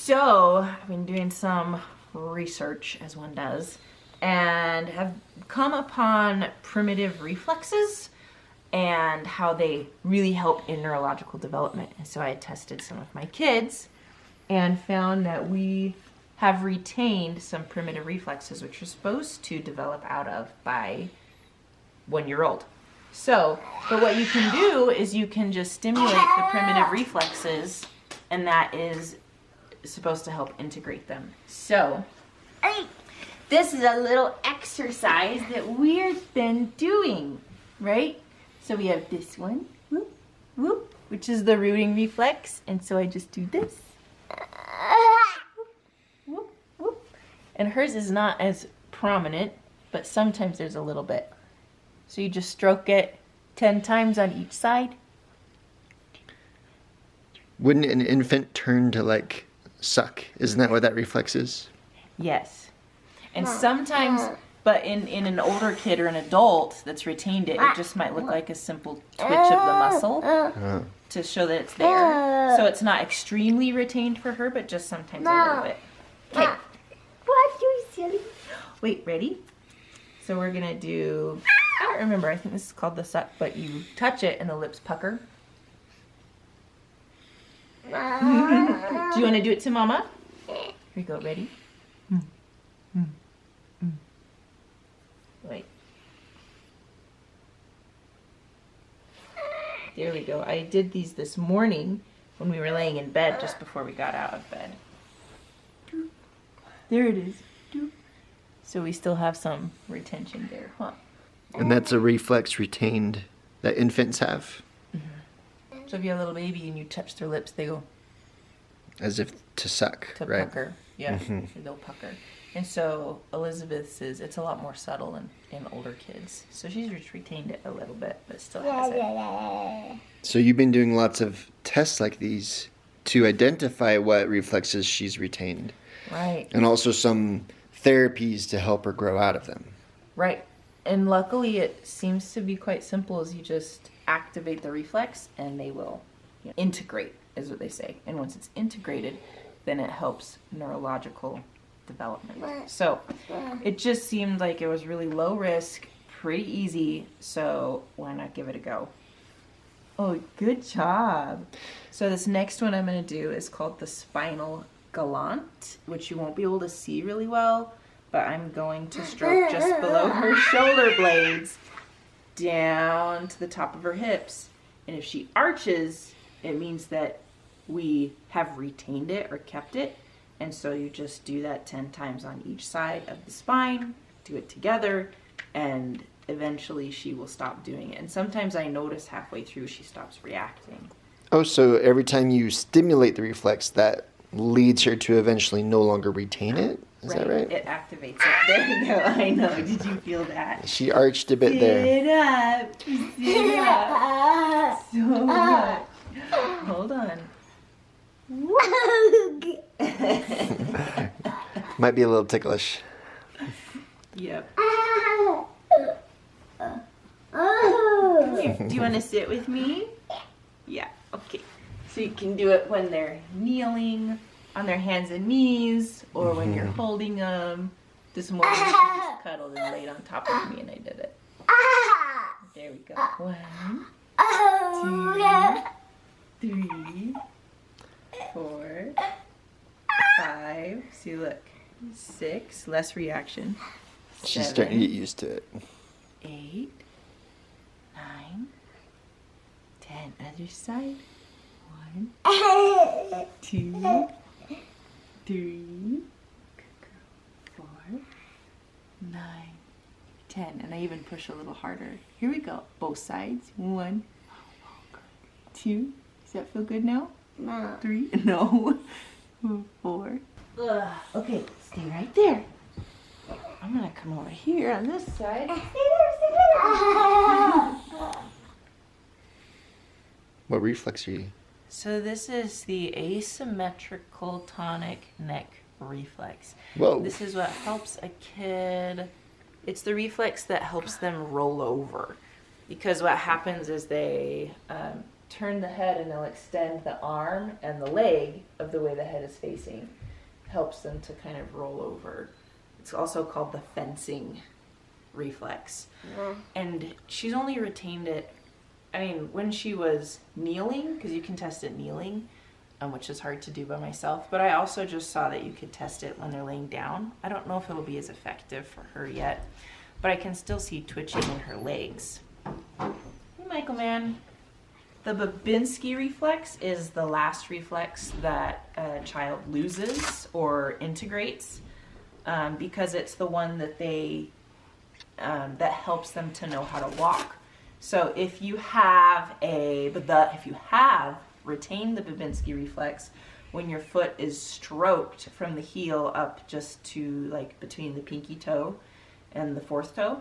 So I've been doing some research, as one does, and have come upon primitive reflexes and how they really help in neurological development. And so I tested some of my kids and found that we have retained some primitive reflexes, which you're supposed to develop out of by 1 year old. So, but what you can do is you can just stimulate the primitive reflexes, and that is supposed to help integrate them. So, this is a little exercise that we've been doing, right? So we have this one, whoop, whoop, which is the rooting reflex, and so I just do this. Whoop, whoop. And hers is not as prominent, but sometimes there's a little bit. So you just stroke it 10 times on each side. Wouldn't an infant turn to like suck? Isn't that what that reflex is? Yes. And sometimes, but in an older kid or an adult that's retained it, it just might look like a simple twitch of the muscle to show that it's there. So it's not extremely retained for her, but just sometimes a little bit. Okay. What, you silly? Wait, ready? So we're gonna do, I don't remember, I think this is called the suck, but you touch it and the lips pucker. Do you wanna do it to Mama? Here we go, ready? Wait. There we go. I did these this morning when we were laying in bed just before we got out of bed. There it is. So we still have some retention there, huh? And that's a reflex retained that infants have. Mm-hmm. So if you have a little baby and you touch their lips, they go as if to suck, to right? pucker. Yeah, they'll pucker. And so Elisabeth says it's a lot more subtle in older kids. So she's just retained it a little bit, but still has it. So you've been doing lots of tests like these to identify what reflexes she's retained. Right. And also some therapies to help her grow out of them. Right. And luckily it seems to be quite simple, as you just activate the reflex and they will integrate, is what they say. And once it's integrated, then it helps neurological development. So it just seemed like it was really low risk, pretty easy, so why not give it a go? Oh, good job. So this next one I'm going to do is called the Spinal galant, which you won't be able to see really well, but I'm going to stroke just below her shoulder blades down to the top of her hips. And if she arches, it means that we have retained it or kept it. And so you just do that 10 times on each side of the spine, do it together, and eventually she will stop doing it. And sometimes I notice halfway through she stops reacting. Oh, so every time you stimulate the reflex, that leads her to eventually no longer retain it? Is that right? It activates it. There you go. I know. Did you feel that? She arched a bit there. Sit up. So much. Hold on. Might be a little ticklish. Yep. Come here. Do you want to sit with me? Yeah. Okay. So you can do it when they're kneeling on their hands and knees, or when you're holding them. This morning she just cuddled and laid on top of me and I did it. There we go. 1, 2, 3, 4, 5. See, look. 6. Less reaction. She's starting to get used to it. 8, 9, 10. Other side. 1, 2, 3, 4, 9, 10. And I even push a little harder. Here we go. Both sides. 1, 2. Does that feel good now? No. 3. No. 4. Okay, stay right there. I'm gonna come over here on this side. Stay there. What reflex are you? So this is the asymmetrical tonic neck reflex. Whoa. This is what helps a kid. It's the reflex that helps them roll over. Because what happens is they turn the head and they'll extend the arm and the leg of the way the head is facing. Helps them to kind of roll over. It's also called the fencing reflex. And she's only retained it, when she was kneeling, because you can test it kneeling, which is hard to do by myself. But I also just saw that you could test it when they're laying down. I don't know if it'll be as effective for her yet, but I can still see twitching in her legs. Hey, Michael, man. The Babinski reflex is the last reflex that a child loses or integrates, because it's the one that that helps them to know how to walk. So if you have retained the Babinski reflex, when your foot is stroked from the heel up just to like between the pinky toe and the fourth toe,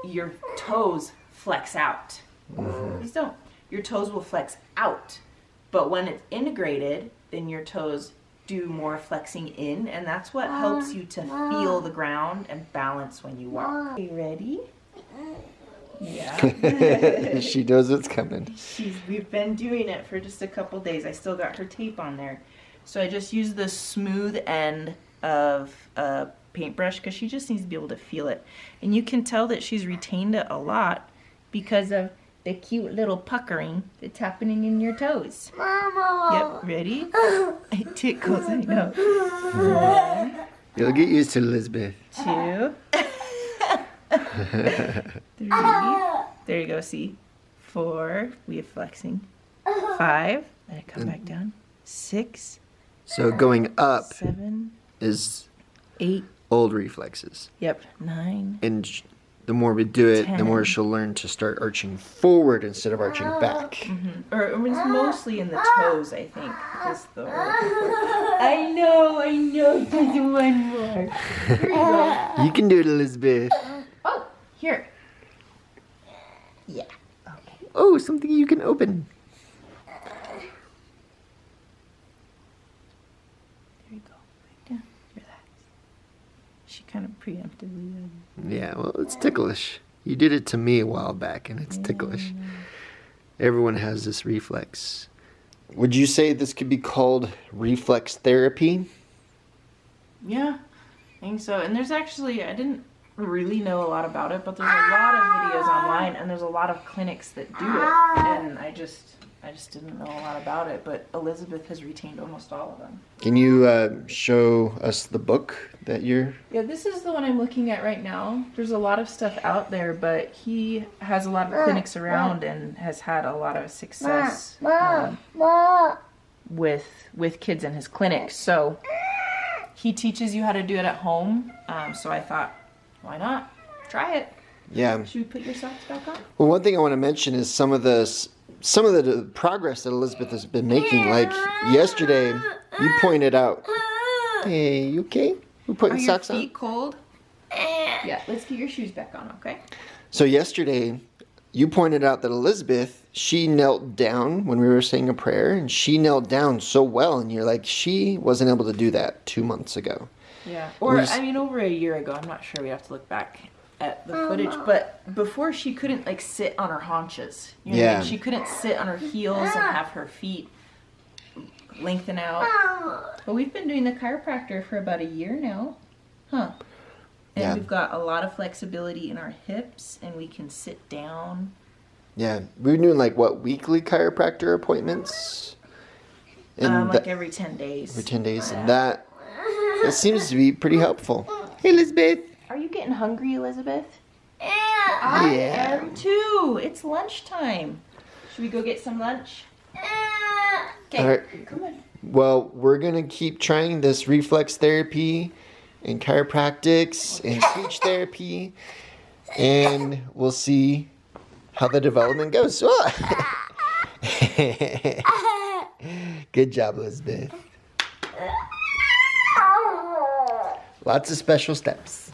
your toes flex out. Please don't. Your toes will flex out. But when it's integrated, then your toes do more flexing in, and that's what helps you to feel the ground and balance when you walk. Are you ready? Yeah. She knows what's coming. We've been doing it for just a couple days. I still got her tape on there. So I just use the smooth end of a paintbrush because she just needs to be able to feel it. And you can tell that she's retained it a lot because of the cute little puckering that's happening in your toes. Mama. Yep, ready? It tickles, I know. 1, You'll get used to Elisabeth. 2, 3. There you go, see? 4, we have flexing. 5, let it come back down. 6. So going up 7 is 8. old reflexes. Yep, 9. And the more we do it, 10. the more she'll learn to start arching forward instead of arching back. Mm-hmm. Or it's mostly in the toes, I think. I know. Just one more. Here you go. You can do it, Elisabeth. Oh, here. Yeah. Okay. Oh, something you can open. There you go. Right down. Relax. She kind of preemptively did. Yeah, well, it's ticklish. You did it to me a while back, and it's ticklish. Everyone has this reflex. Would you say this could be called reflex therapy? Yeah, I think so. And there's actually, I didn't really know a lot about it, but there's a lot of videos online, and there's a lot of clinics that do it. And I just didn't know a lot about it, but Elisabeth has retained almost all of them. Can you show us the book that you're... Yeah, this is the one I'm looking at right now. There's a lot of stuff out there, but he has a lot of clinics around and has had a lot of success with kids in his clinic. So he teaches you how to do it at home. So I thought, why not? Try it. Yeah. Should we put your socks back on? Well, one thing I want to mention is some of the progress that Elisabeth has been making. Like yesterday, you pointed out. Hey, you okay? We're putting socks on. Are your feet cold? Yeah, let's get your shoes back on, okay? So yesterday, you pointed out that Elisabeth, she knelt down when we were saying a prayer, and she knelt down so well, and you're like, she wasn't able to do that 2 months ago. Yeah, or over a year ago. I'm not sure. We have to look back at the footage, but before she couldn't like sit on her haunches. You know what I mean? She couldn't sit on her heels and have her feet lengthen out. But we've been doing the chiropractor for about a year now, huh? And we've got a lot of flexibility in our hips, and we can sit down. Yeah, we've been doing weekly chiropractor appointments? And like every 10 days. Every 10 days, and that seems to be pretty helpful. Hey, Elisabeth. Are you getting hungry, Elisabeth? Yeah. I am too. It's lunchtime. Should we go get some lunch? Okay, all right. Come on. Well, we're going to keep trying this reflex therapy and chiropractics and speech therapy, and we'll see how the development goes. Good job, Elisabeth. Lots of special steps.